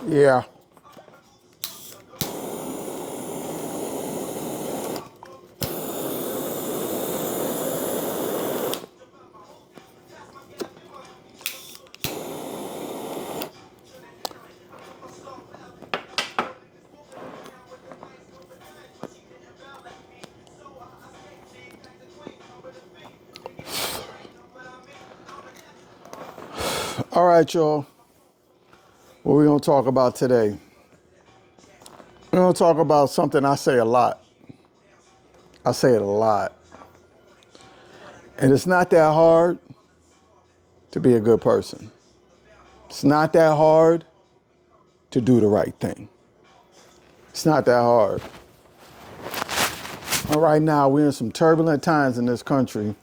Yeah. All right, y'all. What we gonna talk about today? We're gonna talk about something I say a lot. I say it a lot. And it's not that hard to be a good person. It's not that hard to do the right thing. It's not that hard. And right now, we're in some turbulent times in this country.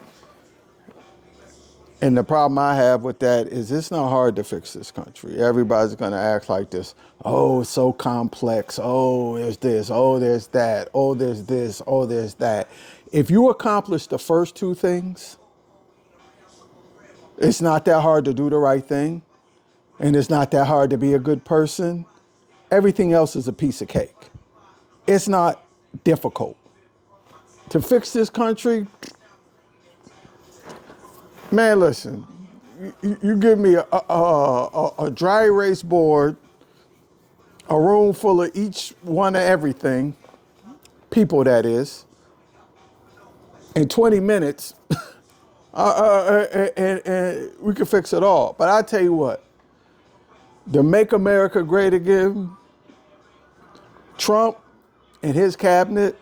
And the problem I have with that is it's not hard to fix this country. Everybody's going to act like this. Oh, it's so complex. Oh, there's this. Oh, there's that. Oh, there's this. Oh, there's that. If you accomplish the first two things, it's not that hard to do the right thing. And it's not that hard to be a good person. Everything else is a piece of cake. It's not difficult. To fix this country, man, listen, you give me a dry erase board, a room full of each one of everything, people that is, in 20 minutes, and we can fix it all. But I tell you what, the Make America Great Again, Trump and his cabinet,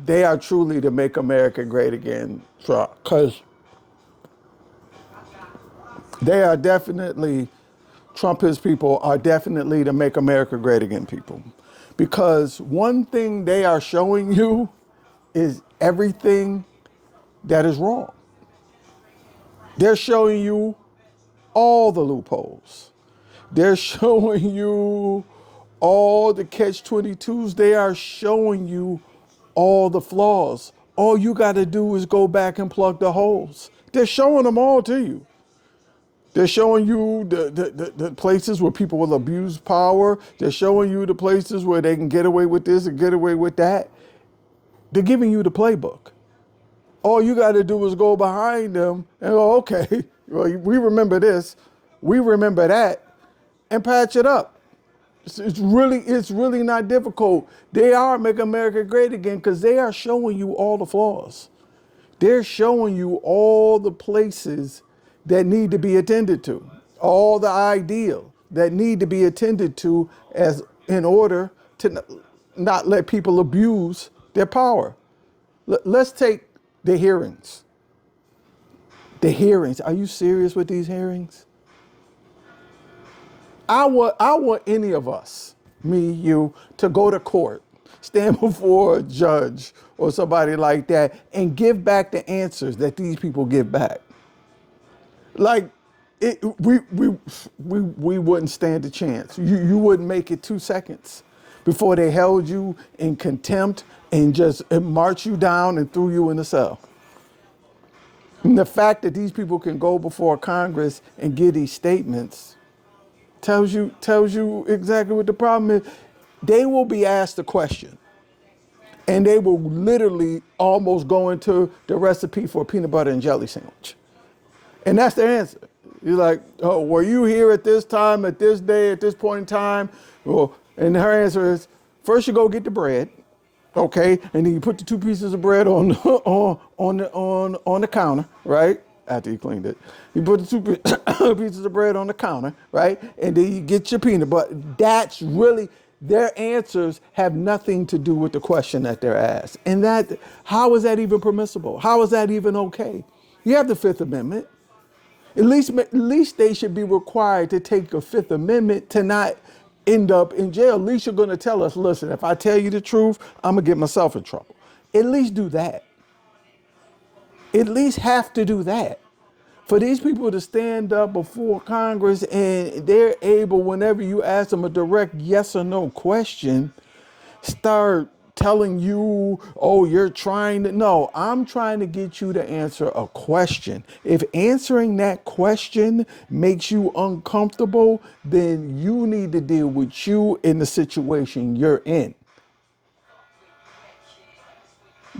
they are truly the Make America Great Again, Trump, because they are definitely, Trump, his people are definitely the Make America Great Again people. Because one thing they are showing you is everything that is wrong. They're showing you all the loopholes. They're showing you all the catch-22s. They are showing you all the flaws. All you got to do is go back and plug the holes. They're showing them all to you. They're showing you the places where people will abuse power. They're showing you the places where they can get away with this and get away with that. They're giving you the playbook. All you got to do is go behind them and go, okay, well, we remember this, we remember that, and patch it up. It's really not difficult. They are Make America Great Again because they are showing you all the flaws. They're showing you all the places that need to be attended to, all the ideal that need to be attended to as in order to not let people abuse their power. Let's take the hearings. The hearings. Are you serious with these hearings? I want any of us, me, you, to go to court, stand before a judge or somebody like that, and give back the answers that these people give back. Like, we wouldn't stand a chance. You wouldn't make it 2 seconds before they held you in contempt and just marched you down and threw you in the cell. And the fact that these people can go before Congress and give these statements tells you exactly what the problem is. They will be asked a question, and they will literally almost go into the recipe for a peanut butter and jelly sandwich. And that's the answer. You're like, oh, were you here at this time, at this day, at this point in time? Well, and her answer is, first you go get the bread, okay, and then you put the 2 pieces of bread on the counter, right? After you cleaned it, you put the 2 pieces of bread on the counter, right? And then you get your peanut butter. That's really, their answers have nothing to do with the question that they're asked. And that, how is that even permissible? How is that even okay? You have the Fifth Amendment. At least they should be required to take a Fifth Amendment to not end up in jail. At least you're going to tell us, listen, if I tell you the truth, I'm going to get myself in trouble. At least do that. At least have to do that. For these people to stand up before Congress and they're able, whenever you ask them a direct yes or no question, start telling you, oh, you're trying to. No, I'm trying to get you to answer a question. If answering that question makes you uncomfortable, then you need to deal with you in the situation you're in.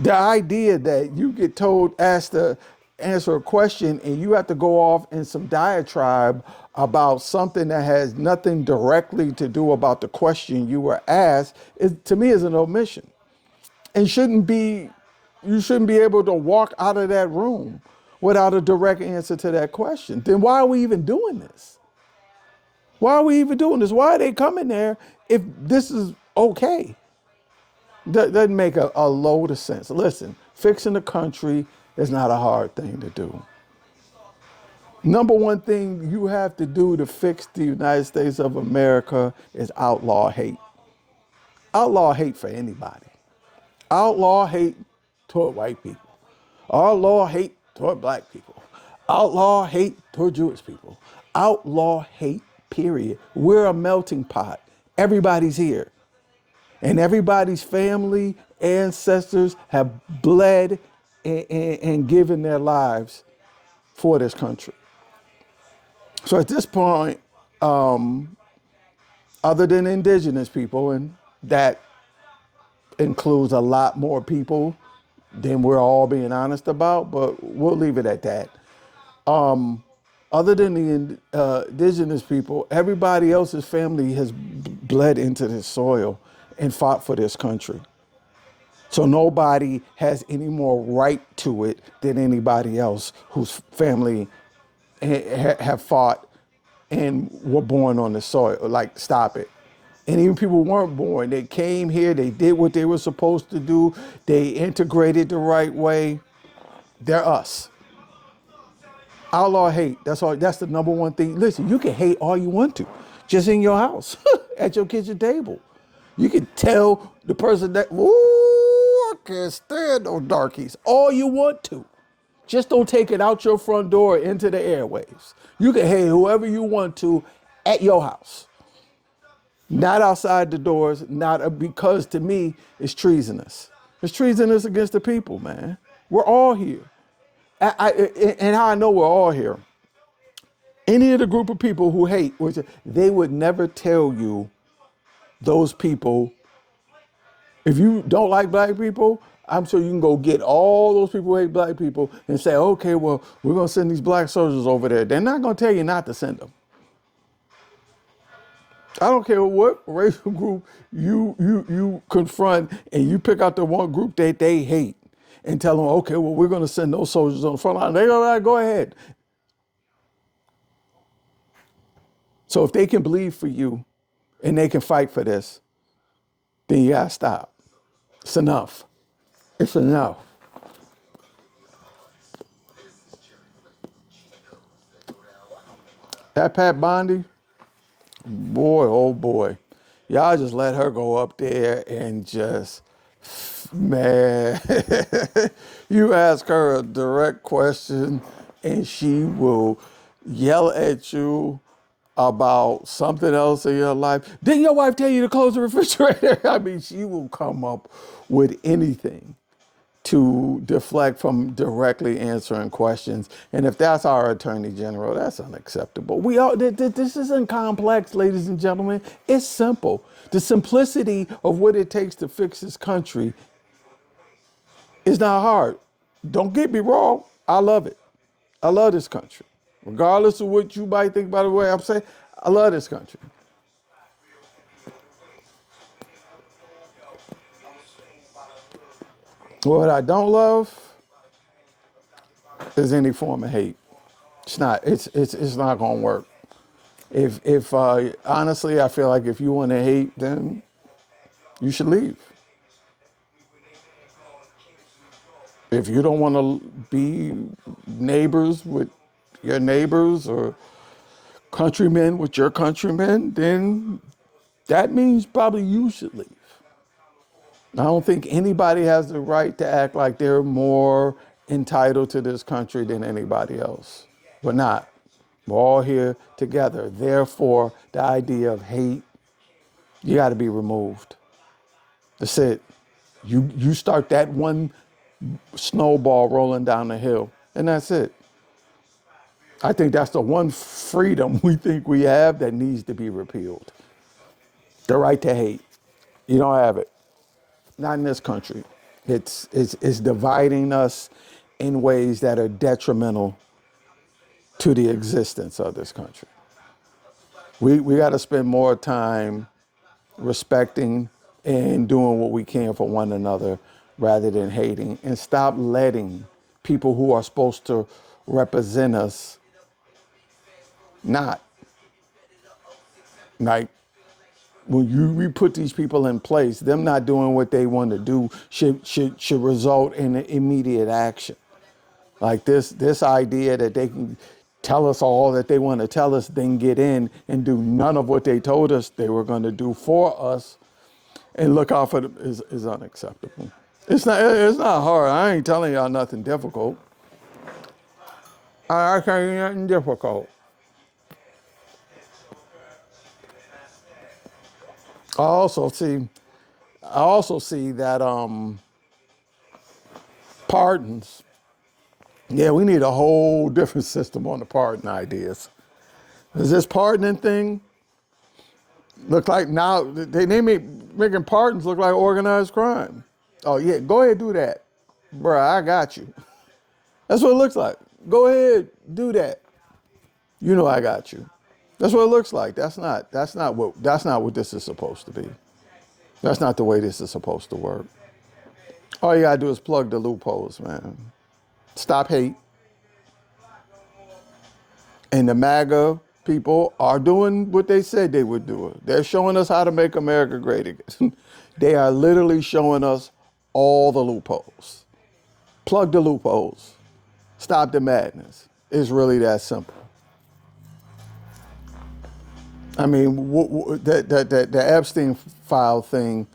The idea that you get asked to answer a question and you have to go off in some diatribe about something that has nothing directly to do about the question you were asked, to me, is an omission. And you shouldn't be able to walk out of that room without a direct answer to that question. Then why are we even doing this? Why are we even doing this? Why are they coming there if this is okay? That doesn't make a load of sense. Listen, fixing the country is not a hard thing to do. Number one thing you have to do to fix the United States of America is outlaw hate. Outlaw hate for anybody. Outlaw hate toward white people. Outlaw hate toward black people. Outlaw hate toward Jewish people. Outlaw hate, period. We're a melting pot. Everybody's here. And everybody's family, ancestors have bled and given their lives for this country. So at this point, other than indigenous people, and that includes a lot more people than we're all being honest about, but we'll leave it at that. Other than the indigenous people, everybody else's family has bled into this soil and fought for this country. So nobody has any more right to it than anybody else whose family have fought and were born on the soil. Like, stop it. And even people who weren't born, they came here, they did what they were supposed to do, they integrated the right way. They're us. Outlaw hate. That's all. That's the number one thing. Listen, you can hate all you want to, just in your house, at your kitchen table. You can tell the person that, ooh, I can't stand those darkies, all you want to. Just don't take it out your front door into the airwaves. You can hate whoever you want to at your house. Not outside the doors, because to me, it's treasonous. It's treasonous against the people, man. We're all here. And how I know we're all here. Any of the group of people who hate, they would never tell you, those people, if you don't like black people, I'm sure you can go get all those people who hate black people and say, okay, well, we're going to send these black soldiers over there. They're not going to tell you not to send them. I don't care what racial group you confront, and you pick out the one group that they hate and tell them, okay, well, we're going to send those soldiers on the front line. They're going to go ahead. So if they can bleed for you and they can fight for this, then you got to stop. It's enough. It's enough. That Pat Bondi, boy, oh boy. Y'all just let her go up there and just, man, you ask her a direct question and she will yell at you about something else in your life. Didn't your wife tell you to close the refrigerator? I mean, she will come up with anything to deflect from directly answering questions. And if that's our attorney general, that's unacceptable. This isn't complex, ladies and gentlemen. It's simple. The simplicity of what it takes to fix this country is not hard. Don't get me wrong. I love it. I love this country. Regardless of what you might think by the way I'm saying, I love this country. What I don't love is any form of hate. It's not. It's not gonna work. If honestly, I feel like if you want to hate, then you should leave. If you don't want to be neighbors with your neighbors or countrymen with your countrymen, then that means probably you should leave. I don't think anybody has the right to act like they're more entitled to this country than anybody else. We're not. We're all here together. Therefore, the idea of hate, you got to be removed. That's it. You start that one snowball rolling down the hill, and that's it. I think that's the one freedom we think we have that needs to be repealed. The right to hate. You don't have it. Not in this country. It's dividing us in ways that are detrimental to the existence of this country. We got to spend more time respecting and doing what we can for one another rather than hating, and stop letting people who are supposed to represent us not. Like, we put these people in place, them not doing what they want to do should result in immediate action. Like this idea that they can tell us all that they want to tell us, then get in and do none of what they told us they were going to do for us, and look out for them is unacceptable. It's not hard. I ain't telling y'all nothing difficult. I can't do nothing difficult. I also see that pardons. Yeah, we need a whole different system on the pardon ideas. Is this pardoning thing look like now they making pardons look like organized crime? Oh yeah, go ahead do that, bruh. I got you. That's what it looks like. Go ahead, do that. You know I got you. That's what it looks like. That's not what this is supposed to be. That's not the way this is supposed to work. All you gotta do is plug the loopholes, man. Stop hate. And the Maga people are doing what they said they would do. They're showing us how to make America great again. They are literally showing us all the loopholes. Plug the loopholes. Stop the madness. It's really that simple. I mean, the Epstein file thing,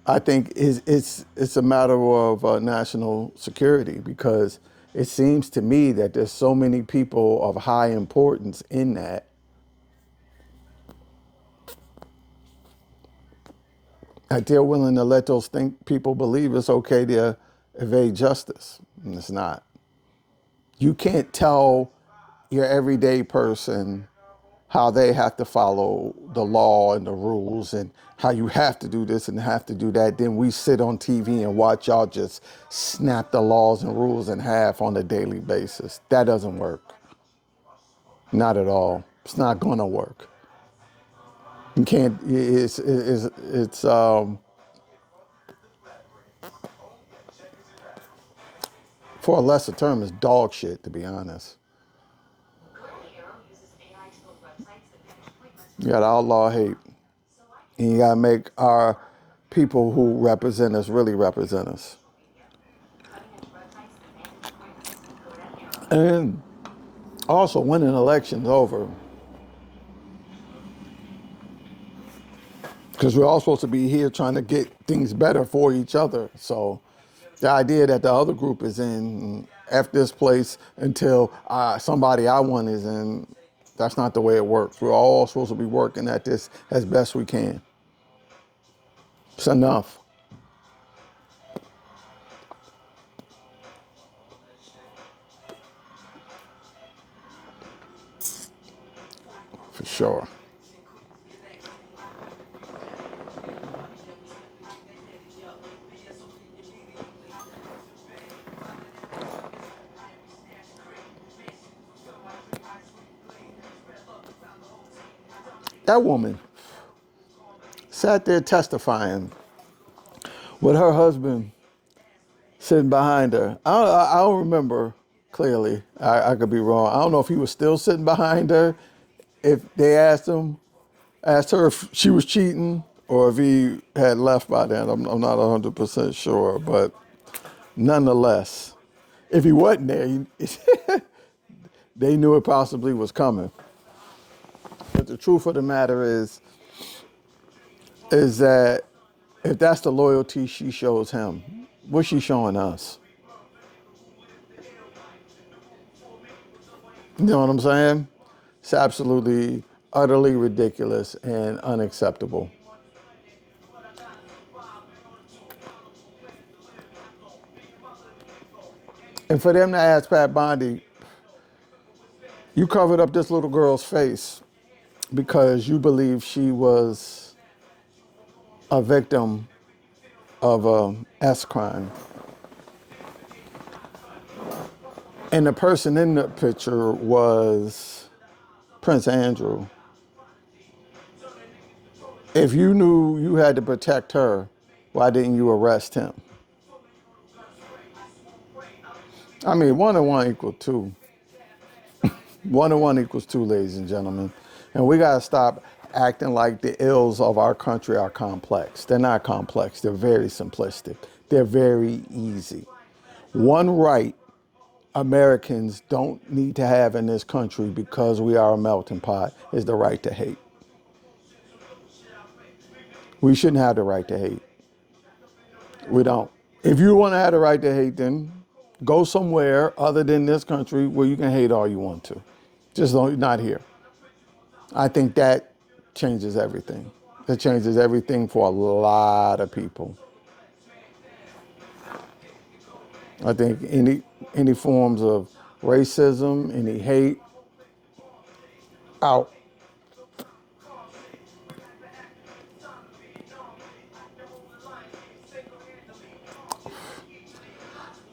I think it's a matter of national security, because it seems to me that there's so many people of high importance in that they're willing to let those people believe it's okay to evade justice. And it's not. You can't tell your everyday person how they have to follow the law and the rules and how you have to do this and have to do that. Then we sit on TV and watch y'all just snap the laws and rules in half on a daily basis. That doesn't work. Not at all. It's not gonna work. You can't, for a lesser term, it's dog shit, to be honest. You gotta outlaw hate. And you gotta make our people who represent us really represent us. And also, winning elections over. Because we're all supposed to be here trying to get things better for each other. So the idea that the other group is in, F this place until somebody I want is in, that's not the way it works. We're all supposed to be working at this as best we can. It's enough. For sure. That woman sat there testifying with her husband sitting behind her. I don't remember clearly. I could be wrong. I don't know if he was still sitting behind her, if they asked her if she was cheating, or if he had left by then. I'm not 100% sure, but nonetheless, if he wasn't there, they knew it possibly was coming. But the truth of the matter is that if that's the loyalty she shows him, what's she showing us? You know what I'm saying? It's absolutely, utterly ridiculous and unacceptable. And for them to ask Pat Bondi, you covered up this little girl's face because you believe she was a victim of a S crime. And the person in the picture was Prince Andrew. If you knew you had to protect her, why didn't you arrest him? I mean, 1 and 1 equals 2. 1 and 1 equals 2, ladies and gentlemen. And we got to stop acting like the ills of our country are complex. They're not complex. They're very simplistic. They're very easy. One right Americans don't need to have in this country because we are a melting pot is the right to hate. We shouldn't have the right to hate. We don't. If you want to have the right to hate, then go somewhere other than this country where you can hate all you want to. Just don't, not here. I think that changes everything. It changes everything for a lot of people. I think any forms of racism, any hate, out.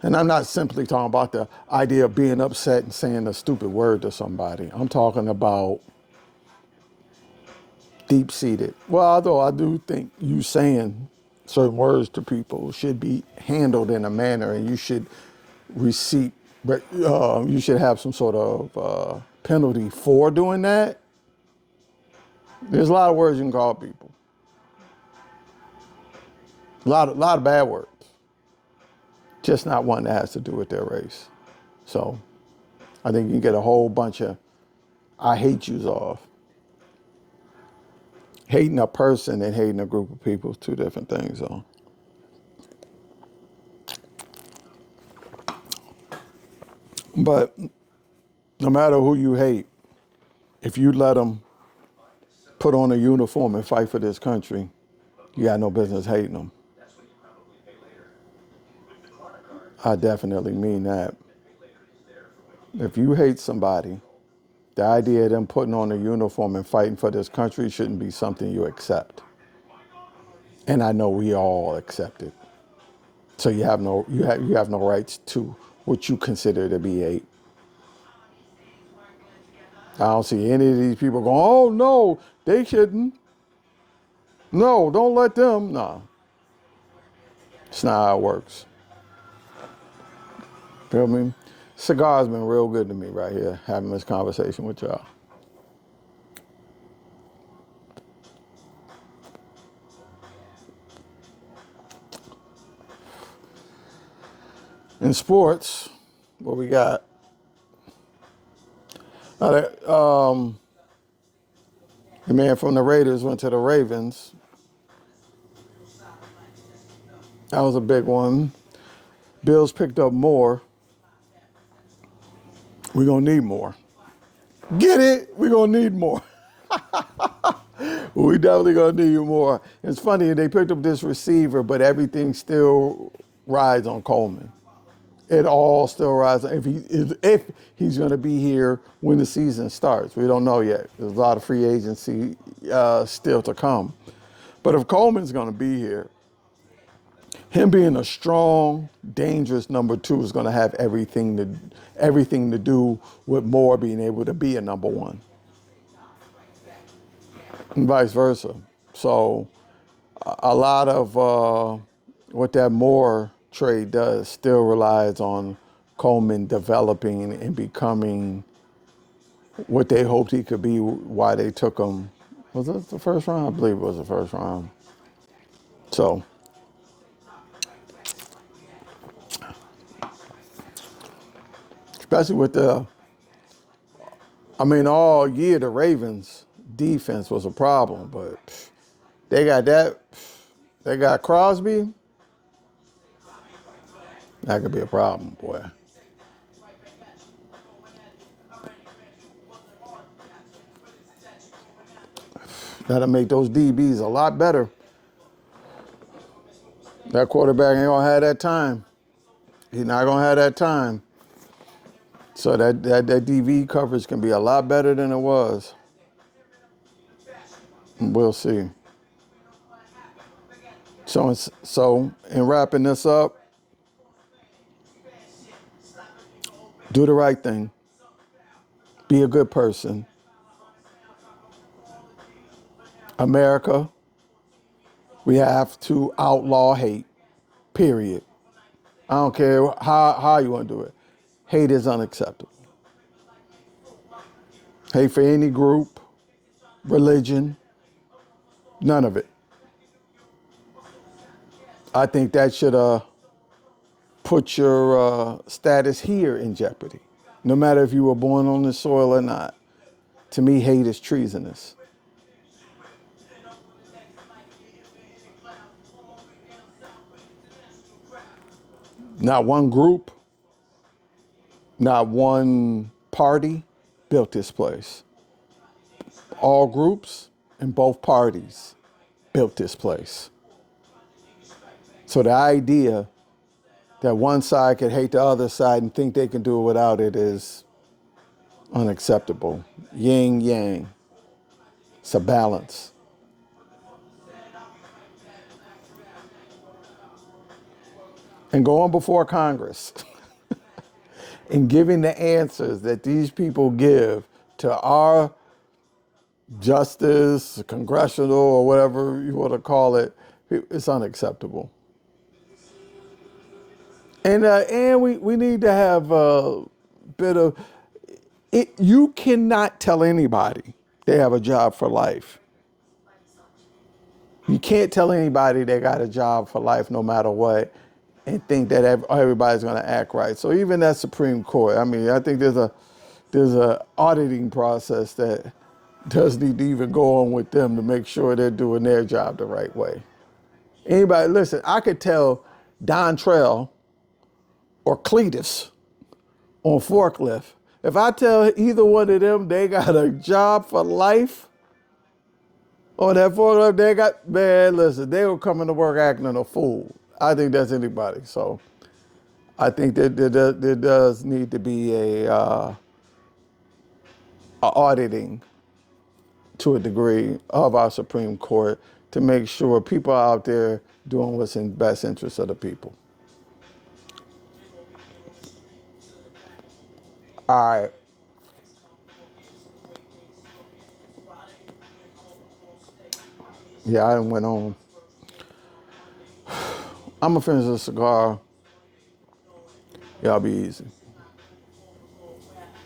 And I'm not simply talking about the idea of being upset and saying a stupid word to somebody. I'm talking about deep-seated. Well, although I do think you saying certain words to people should be handled in a manner, and you should you should have some sort of penalty for doing that. There's a lot of words you can call people. A lot of bad words. Just not one that has to do with their race. So I think you can get a whole bunch of I hate yous off. Hating a person and hating a group of people is two different things, though. But no matter who you hate, if you let them put on a uniform and fight for this country, you got no business hating them. I definitely mean that. If you hate somebody, the idea of them putting on a uniform and fighting for this country shouldn't be something you accept. And I know we all accept it. So you have no rights to what you consider to be hate. I don't see any of these people going, oh no, they shouldn't. No, don't let them. No. It's not how it works. Feel me? Cigar's been real good to me right here, having this conversation with y'all. In sports, what we got? The man from the Raiders went to the Ravens. That was a big one. Bills picked up more. We're going to need more. Get it? We're going to need more. We definitely going to need more. It's funny, they picked up this receiver, but everything still rides on Coleman. It all still rides. If he's going to be here when the season starts. We don't know yet. There's a lot of free agency still to come. But if Coleman's going to be here, him being a strong, dangerous number 2 is going to have everything to do with Moore being able to be a number 1. And vice versa. So a lot of what that Moore trade does still relies on Coleman developing and becoming what they hoped he could be, why they took him. Was it the first round? I believe it was the first round. So especially with all year the Ravens defense was a problem, but they got Crosby. That could be a problem, boy. That'll make those DBs a lot better. That quarterback ain't gonna have that time. He's not gonna have that time. So that DV coverage can be a lot better than it was. We'll see. So in wrapping this up, do the right thing. Be a good person. America, we have to outlaw hate, period. I don't care how you want to do it. Hate is unacceptable. Hate for any group, religion, none of it. I think that should put your status here in jeopardy, no matter if you were born on this soil or not. To me, hate is treasonous. Not one group, not one party built this place. All groups and both parties built this place. So the idea that one side could hate the other side and think they can do it without it is unacceptable. Yin yang. It's a balance. And going before Congress and giving the answers that these people give to our justice, congressional, or whatever you want to call it, it's unacceptable. And we need to have a bit of it. You cannot tell anybody they have a job for life. You can't tell anybody they got a job for life no matter what and think that everybody's going to act right. So even that Supreme Court, I mean, I think there's a auditing process that does need to even go on with them to make sure they're doing their job the right way. Anybody, listen, I could tell Don Trail or Cletus on forklift. If I tell either one of them they got a job for life on that forklift, listen, they were coming to work acting a fool. I think that's anybody. So I think that there does need to be a auditing to a degree of our Supreme Court to make sure people are out there doing what's in best interest of the people. All right. Yeah, I went on. I'm going to finish this cigar. Y'all be easy.